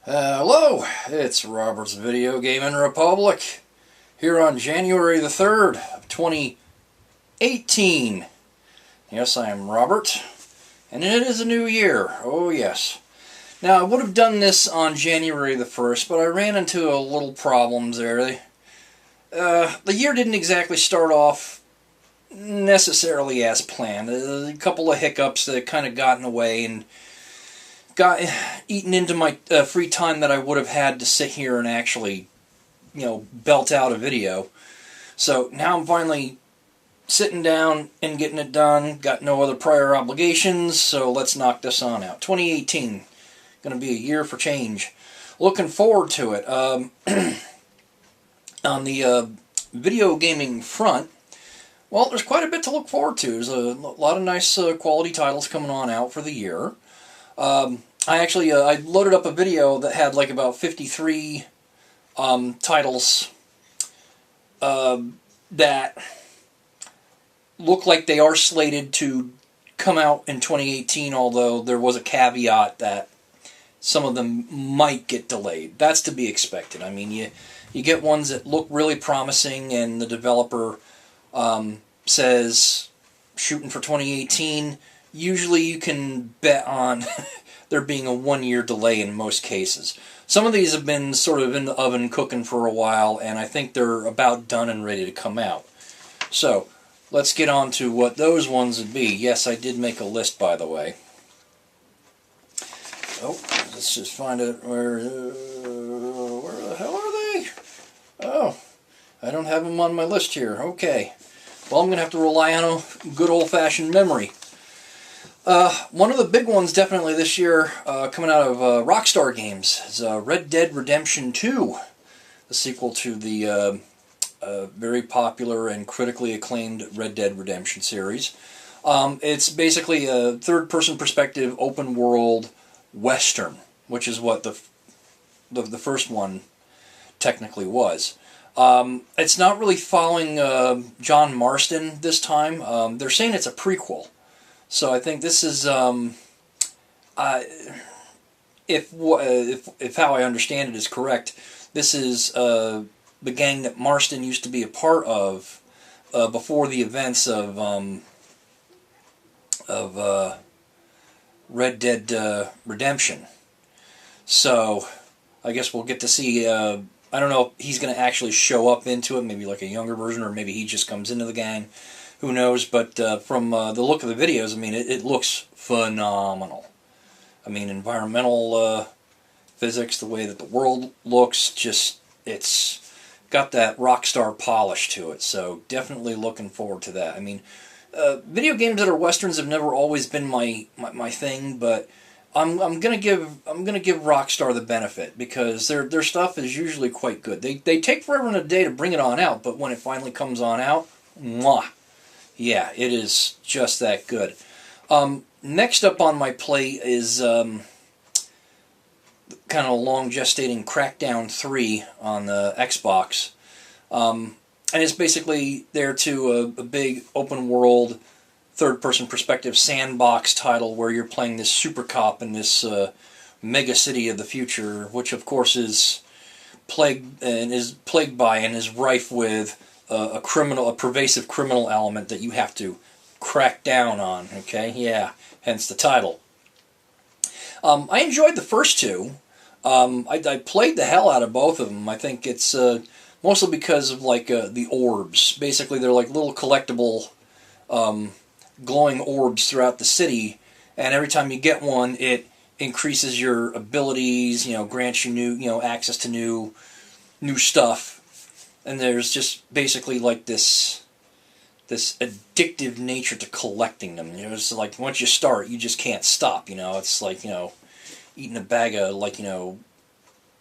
Hello, it's Robert's Video Gaming Republic here on January the 3rd of 2018. Yes, I am Robert, and it is a new year. Oh, yes. Now, I would have done this on January the 1st, but I ran into a little problems there. The year didn't exactly start off necessarily as planned. A couple of hiccups that kind of got in the way and got eaten into my free time that I would have had to sit here and actually, belt out a video. So now I'm finally sitting down and getting it done. Got no other prior obligations, so let's knock this on out. 2018, going to be a year for change. Looking forward to it. On the video gaming front, well, there's quite a bit to look forward to. There's a lot of nice quality titles coming on out for the year. I loaded up a video that had like about 53 titles that look like they are slated to come out in 2018, although there was a caveat that some of them might get delayed. That's to be expected. I mean, you get ones that look really promising and the developer says shooting for 2018. Usually you can bet on there being a one-year delay in most cases. Some of these have been sort of in the oven cooking for a while, and I think they're about done and ready to come out. So, let's get on to what those ones would be. Yes, I did make a list, by the way. Oh, let's just find it. Where the hell are they? Oh, I don't have them on my list here. Okay. Well, I'm going to have to rely on a good old-fashioned memory. One of the big ones definitely this year coming out of Rockstar Games is Red Dead Redemption 2, the sequel to the very popular and critically acclaimed Red Dead Redemption series. It's basically a third-person perspective, open-world Western, which is what the first one technically was. It's not really following John Marston this time. They're saying it's a prequel. So I think this is, if how I understand it is correct, this is the gang that Marston used to be a part of before the events of Red Dead Redemption. So I guess we'll get to see. I don't know if he's going to actually show up into it, maybe like a younger version, or maybe he just comes into the gang. Who knows, but from the look of the videos, I mean, it looks phenomenal. I mean, environmental physics, the way that the world looks, just, it's got that Rockstar polish to it, so definitely looking forward to that. I mean, video games that are Westerns have never always been my thing, but I'm gonna give Rockstar the benefit, because their stuff is usually quite good. They take forever and a day to bring it on out, but when it finally comes on out, mwah! Yeah, it is just that good. Next up on my plate is kind of a long gestating Crackdown 3 on the Xbox. And it's basically there to a big open world, third-person perspective sandbox title where you're playing this super cop in this mega city of the future, which of course is plagued by and is rife with a pervasive criminal element that you have to crack down on, okay? Yeah, hence the title. I enjoyed the first two. I played the hell out of both of them. I think it's mostly because of like the orbs. Basically, they're like little collectible glowing orbs throughout the city, and every time you get one, it increases your abilities, grants you new, access to new stuff. And there's just basically like this addictive nature to collecting them. It's like once you start, you just can't stop. It's like eating a bag of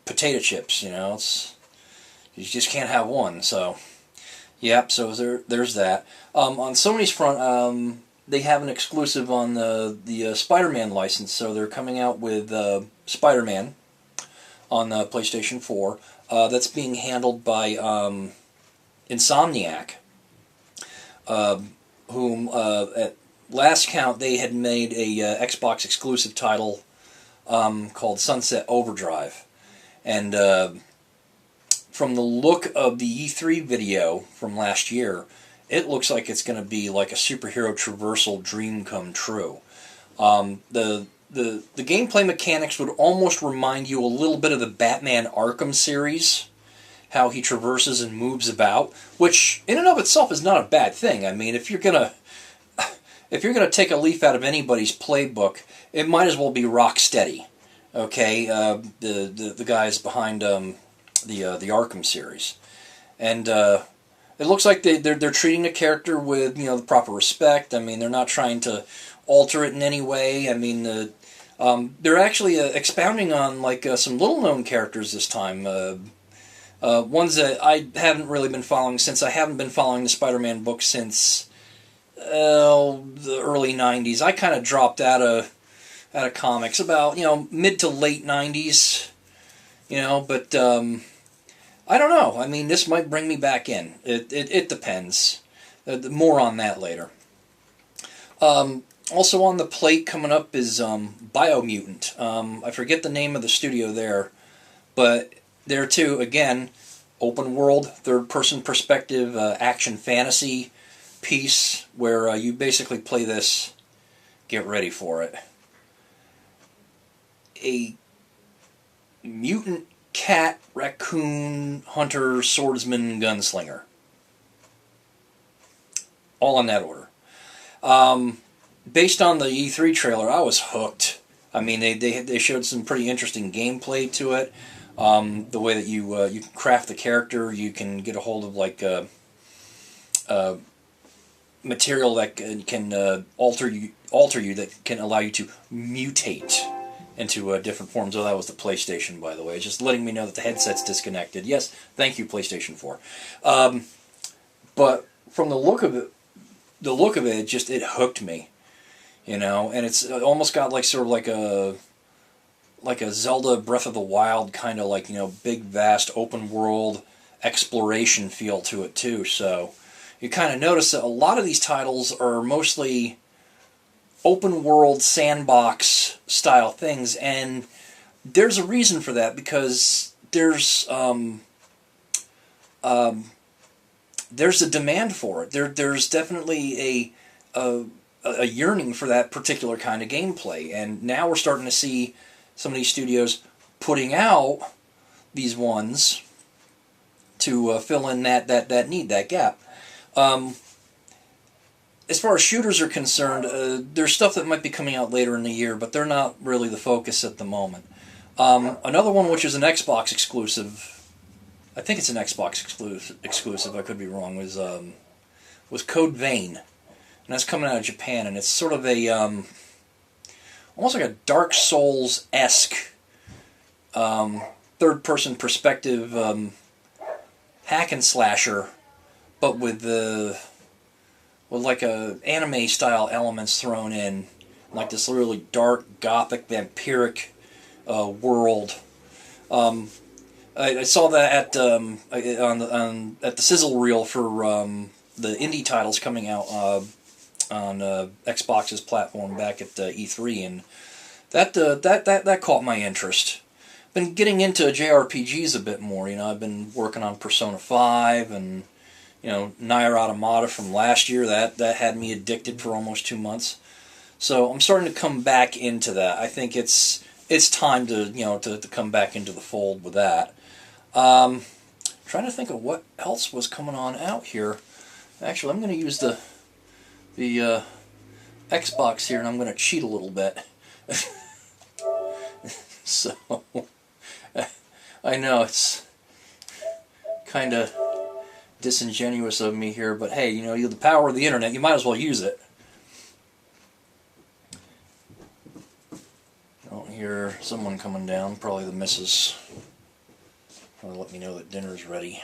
potato chips. It's you just can't have one. So yep. So there's that. On Sony's front, they have an exclusive on the Spider-Man license. So they're coming out with Spider-Man on the PlayStation 4. That's being handled by Insomniac, whom at last count they had made a Xbox exclusive title called Sunset Overdrive. And from the look of the E3 video from last year, it looks like it's going to be like a superhero traversal dream come true. The gameplay mechanics would almost remind you a little bit of the Batman Arkham series, how he traverses and moves about, which in and of itself is not a bad thing. I mean, if you're gonna take a leaf out of anybody's playbook, it might as well be Rocksteady. Okay, the guys behind the Arkham series, and it looks like they're treating the character with the proper respect. I mean, they're not trying to alter it in any way. I mean, they're actually expounding on like some little known characters this time. Ones that I haven't really been following since I haven't been following the Spider-Man books since the early '90s. I kind of dropped out of comics about mid to late '90s. But I don't know. I mean, this might bring me back in. It depends. More on that later. Also on the plate coming up is Biomutant. I forget the name of the studio there, but there too, again, open world, third-person perspective, action fantasy piece where you basically play this. Get ready for it. A mutant cat, raccoon, hunter, swordsman, gunslinger. All in that order. Based on the E3 trailer, I was hooked. I mean, they showed some pretty interesting gameplay to it. The way that you can craft the character, you can get a hold of like material that can alter you, that can allow you to mutate into different forms. Oh, that was the PlayStation, by the way. Just letting me know that the headset's disconnected. Yes, thank you, PlayStation 4. But from the look of it, it hooked me. And it's almost got like sort of like a Zelda Breath of the Wild kind of like, big, vast, open world exploration feel to it too. So you kind of notice that a lot of these titles are mostly open world sandbox style things, and there's a reason for that, because there's a demand for it. There's definitely a yearning for that particular kind of gameplay, and now we're starting to see some of these studios putting out these ones to fill in that need, that gap. As far as shooters are concerned, there's stuff that might be coming out later in the year, but they're not really the focus at the moment. Another one which is an Xbox exclusive, I think it's an Xbox exclusive, I could be wrong, was Code Vein. And that's coming out of Japan, and it's sort of a, almost like a Dark Souls-esque third-person perspective hack and slasher, but with like a anime-style elements thrown in, like this really dark, gothic, vampiric world. I saw that at the sizzle reel for the indie titles coming out on Xbox's platform back at E3, and that caught my interest. Been getting into JRPGs a bit more. I've been working on Persona 5 and Nier Automata from last year. That had me addicted for almost 2 months. So I'm starting to come back into that. I think it's time to to come back into the fold with that. Trying to think of what else was coming on out here. Actually, I'm going to use the Xbox here, and I'm going to cheat a little bit. So I know it's kind of disingenuous of me here, but hey, you have the power of the internet, you might as well use it. I don't hear someone coming down, probably the missus. Probably let me know that dinner's ready.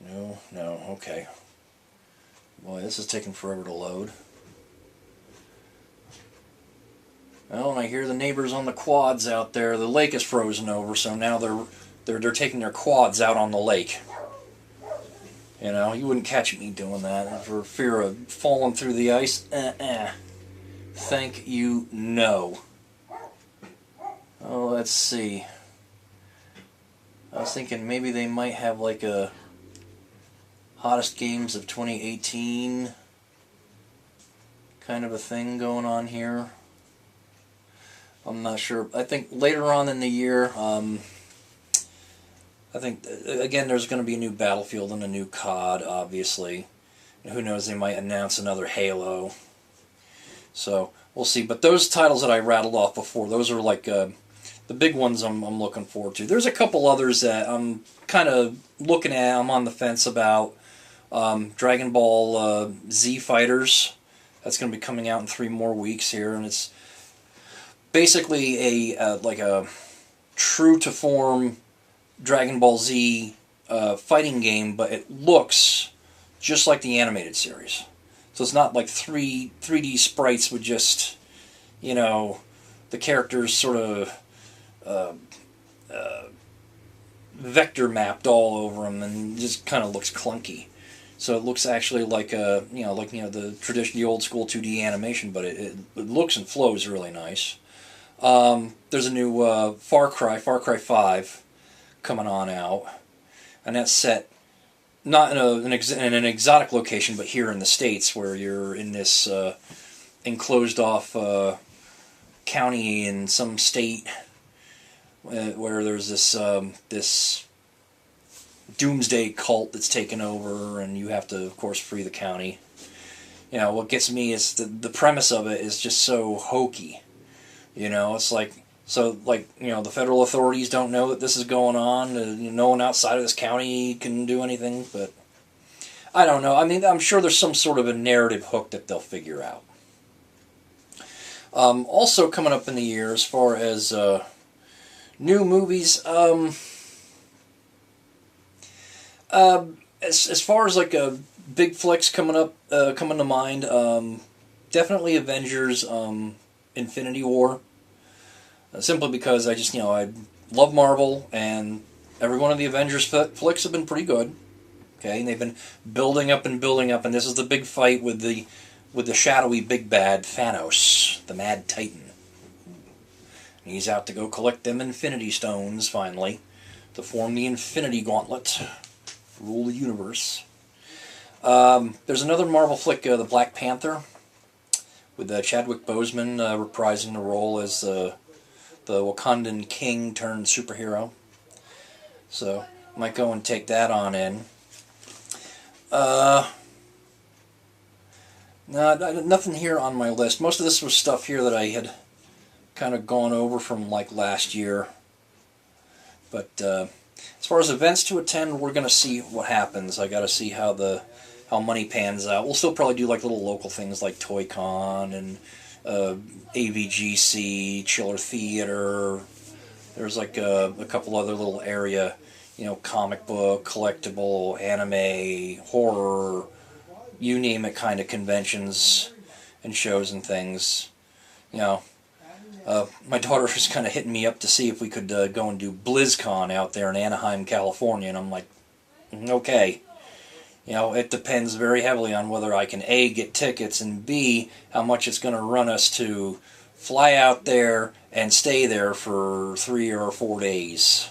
No, okay. Boy, this is taking forever to load. Oh, and I hear the neighbors on the quads out there. The lake is frozen over, so now they're taking their quads out on the lake. You wouldn't catch me doing that for fear of falling through the ice. Thank you, no. Oh, let's see. was thinking maybe they might have like a hottest games of 2018 kind of a thing going on here. I'm not sure. I think later on in the year, I think, again, there's going to be a new Battlefield and a new COD, obviously. And who knows, they might announce another Halo. So, we'll see. But those titles that I rattled off before, those are like the big ones I'm looking forward to. There's a couple others that I'm kind of looking at, I'm on the fence about. Dragon Ball Z Fighters. That's going to be coming out in 3 more weeks here, and it's basically like a true-to-form Dragon Ball Z fighting game, but it looks just like the animated series. So it's not like 3D sprites with just, you know, the characters sort of vector mapped all over them, and just kind of looks clunky. So it looks actually like the traditional, the old school 2D animation, but it looks and flows really nice. There's a new Far Cry 5, coming on out, and that's set not in an exotic location, but here in the States, where you're in this enclosed off county in some state, where there's this doomsday cult that's taken over, and you have to, of course, free the county. You know, what gets me is the premise of it is just so hokey. You know, it's like, the federal authorities don't know that this is going on. No one outside of this county can do anything, but I don't know. I mean, I'm sure there's some sort of a narrative hook that they'll figure out. Also coming up in the year, as far as new movies, as far as like big flicks coming to mind, definitely Avengers, Infinity War. Simply because I love Marvel, and every one of the Avengers flicks have been pretty good. Okay, and they've been building up, and this is the big fight with the shadowy big bad Thanos, the Mad Titan. And he's out to go collect them Infinity Stones finally to form the Infinity Gauntlet, rule the universe. There's another Marvel flick, The Black Panther, with Chadwick Boseman reprising the role as the Wakandan king turned superhero. So, might go and take that on in. Nothing here on my list. Most of this was stuff here that I had kind of gone over from like last year. But as far as events to attend, we're going to see what happens. I got to see how money pans out. We'll still probably do like little local things like Toy-Con and AVGC, Chiller Theater. There's like a couple other little area, comic book, collectible, anime, horror, you name it kind of conventions and shows and things. My daughter was kind of hitting me up to see if we could go and do BlizzCon out there in Anaheim, California, and I'm like, okay. It depends very heavily on whether I can A, get tickets, and B, how much it's going to run us to fly out there and stay there for 3 or 4 days.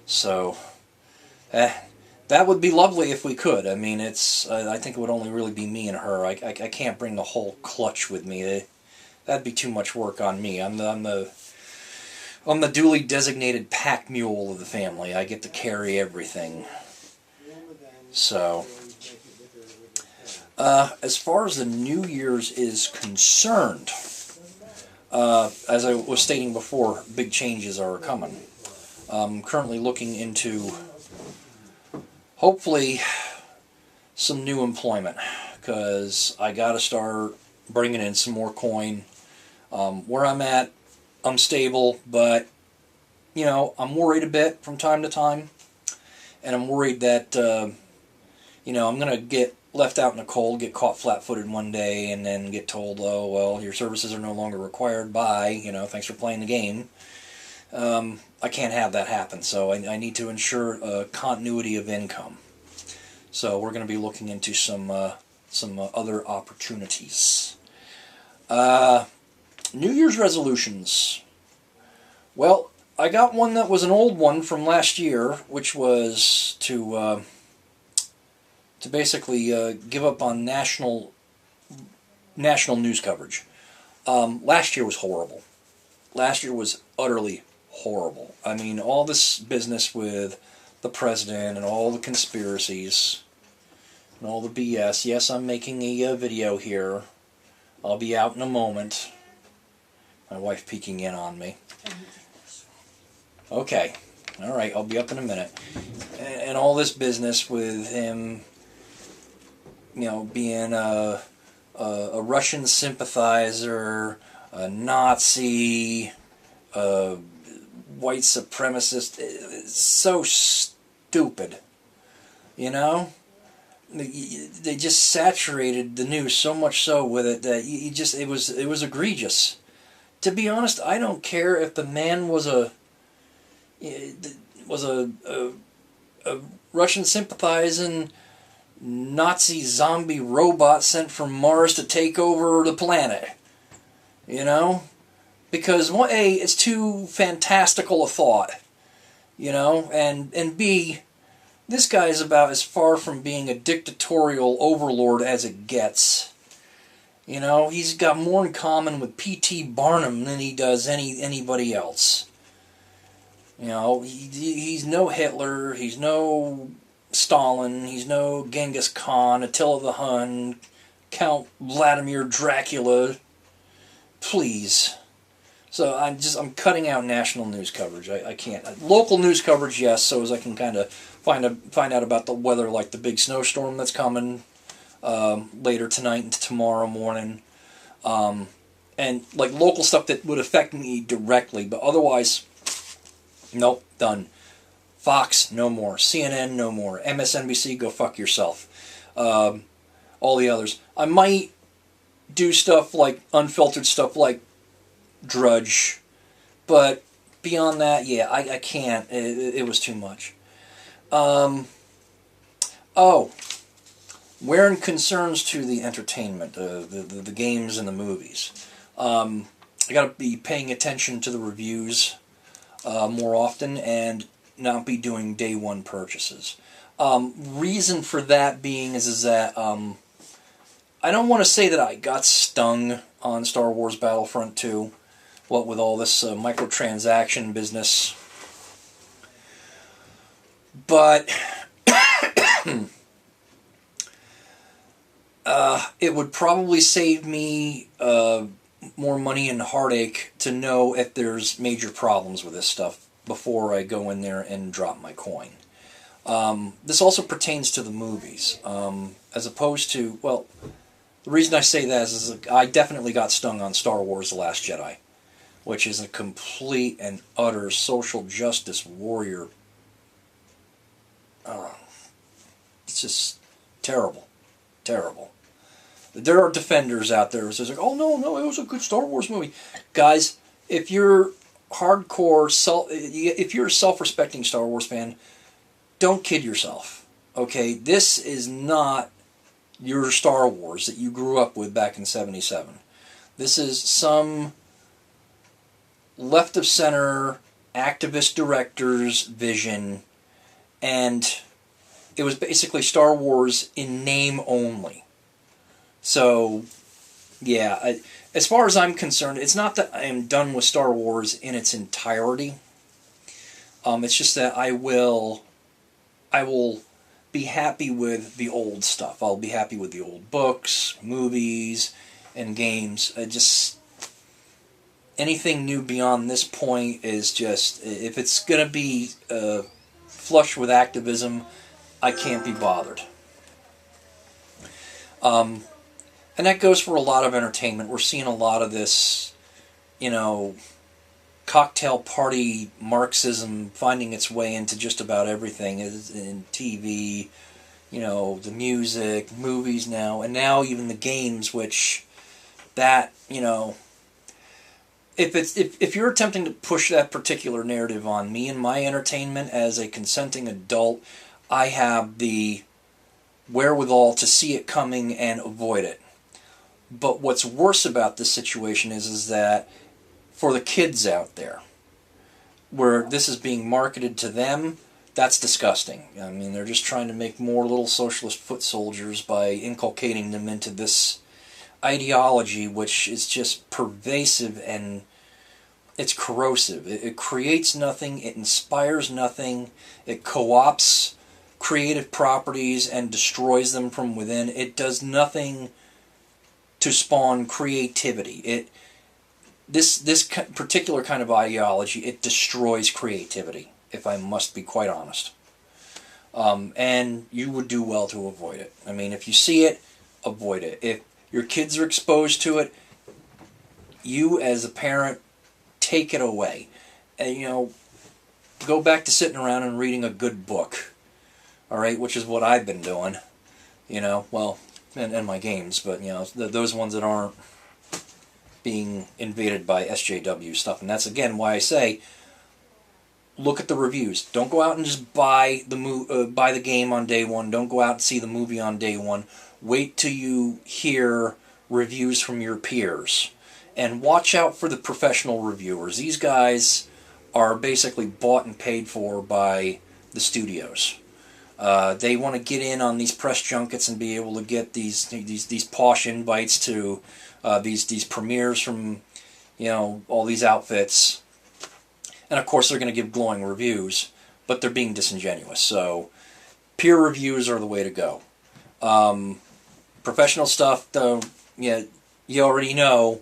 So, that would be lovely if we could. I mean, I think it would only really be me and her. I can't bring the whole clutch with me. That'd be too much work on me. I'm the duly designated pack mule of the family. I get to carry everything. So, as far as the New Year's is concerned, as I was stating before, big changes are coming. I'm currently looking into, hopefully, some new employment, because I got to start bringing in some more coin. Where I'm at, I'm stable, but, I'm worried a bit from time to time, and I'm worried that, I'm going to get left out in the cold, get caught flat-footed one day, and then get told, oh, well, your services are no longer required, bye, thanks for playing the game. I can't have that happen, so I need to ensure continuity of income. So we're going to be looking into some other opportunities. New Year's resolutions. Well, I got one that was an old one from last year, which was to basically give up on national news coverage. Last year was horrible. Last year was utterly horrible. I mean, all this business with the president and all the conspiracies and all the BS. Yes, I'm making a video here. I'll be out in a moment. My wife peeking in on me. Okay. All right, I'll be up in a minute. And all this business with him, being a Russian sympathizer, a Nazi, a white supremacist. It's so stupid, They just saturated the news so much so with it that it was egregious. To be honest, I don't care if the man was a Russian sympathizing Nazi zombie robot sent from Mars to take over the planet. Because A, it's too fantastical a thought, and B, this guy is about as far from being a dictatorial overlord as it gets. He's got more in common with P.T. Barnum than he does anybody else. He's no Hitler, he's no Stalin, he's no Genghis Khan, Attila the Hun, Count Vladimir Dracula. Please. So I'm cutting out national news coverage. I can't. Local news coverage, yes, so as I can kind of find out about the weather, like the big snowstorm that's coming later tonight and tomorrow morning, and like local stuff that would affect me directly. But otherwise, nope, done. Fox, no more. CNN, no more. MSNBC, go fuck yourself. All the others. I might do stuff like unfiltered stuff like Drudge, but beyond that, yeah, I can't. It was too much. Wherein concerns to the entertainment, the games and the movies, I got to be paying attention to the reviews more often and not be doing day one purchases. Reason for that being is that I don't want to say that I got stung on Star Wars Battlefront 2, what with all this microtransaction business, but it would probably save me more money and heartache to know if there's major problems with this stuff before I go in there and drop my coin. This also pertains to the movies, as opposed to, well, the reason I say that is I definitely got stung on Star Wars The Last Jedi, which is a complete and utter social justice warrior. It's just terrible. Terrible. There are defenders out there who says, like, oh, no, it was a good Star Wars movie. Guys, if you're if you're a self-respecting Star Wars fan, don't kid yourself. Okay, this is not your Star Wars that you grew up with back in '77. This is some left-of-center activist director's vision, and it was basically Star Wars in name only. So, yeah, as far as I'm concerned, it's not that I am done with Star Wars in its entirety. It's just that I will be happy with the old stuff. I'll be happy with the old books, movies, and games. Anything new beyond this point is just, if it's going to be flush with activism, I can't be bothered. And that goes for a lot of entertainment. We're seeing a lot of this, cocktail party Marxism finding its way into just about everything, in TV, the music, movies now, and now even the games, which if you're attempting to push that particular narrative on me and my entertainment as a consenting adult, I have the wherewithal to see it coming and avoid it. But what's worse about this situation is that for the kids out there, where this is being marketed to them, that's disgusting. I mean, they're just trying to make more little socialist foot soldiers by inculcating them into this ideology, which is just pervasive and it's corrosive. It creates nothing, it inspires nothing, it co-opts creative properties and destroys them from within. It does nothing to spawn creativity. This particular kind of ideology, it destroys creativity, if I must be quite honest. And you would do well to avoid it. I mean, if you see it, avoid it. If your kids are exposed to it, you as a parent, take it away. And, you know, go back to sitting around and reading a good book. Alright, which is what I've been doing. You know, well, and my games, but, you know, those ones that aren't being invaded by SJW stuff. And that's, again, why I say, look at the reviews. Don't go out and just buy the game on day one. Don't go out and see the movie on day one. Wait till you hear reviews from your peers. And watch out for the professional reviewers. These guys are basically bought and paid for by the studios. They want to get in on these press junkets and be able to get these posh invites to these premieres from, you know, all these outfits. And of course they're going to give glowing reviews, but they're being disingenuous. So peer reviews are the way to go. Professional stuff, though, yeah, you already know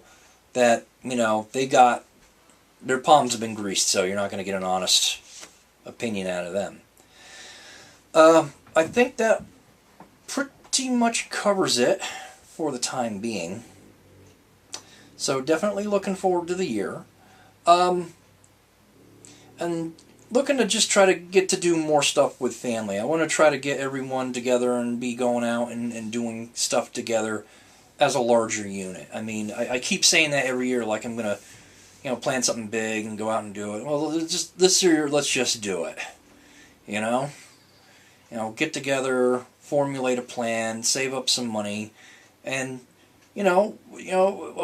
that, you know, their palms have been greased, so you're not going to get an honest opinion out of them. I think that pretty much covers it for the time being. So definitely looking forward to the year. And looking to just try to get to do more stuff with family. I want to try to get everyone together and be going out and doing stuff together as a larger unit. I mean, I keep saying that every year, like I'm going to, you know, plan something big and go out and do it. Well, just this year, let's just do it. You know, get together, formulate a plan, save up some money, and you know,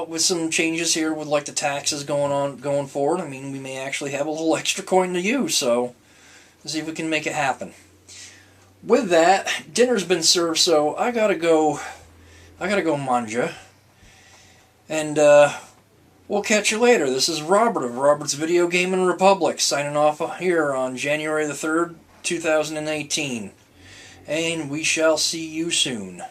with some changes here with like the taxes going forward, I mean, we may actually have a little extra coin to use. So let's see if we can make it happen. With that, dinner's been served, so I gotta go manja. And we'll catch you later. This is Robert of Robert's Video Gaming Republic, signing off here on January the 3rd, 2018. And we shall see you soon.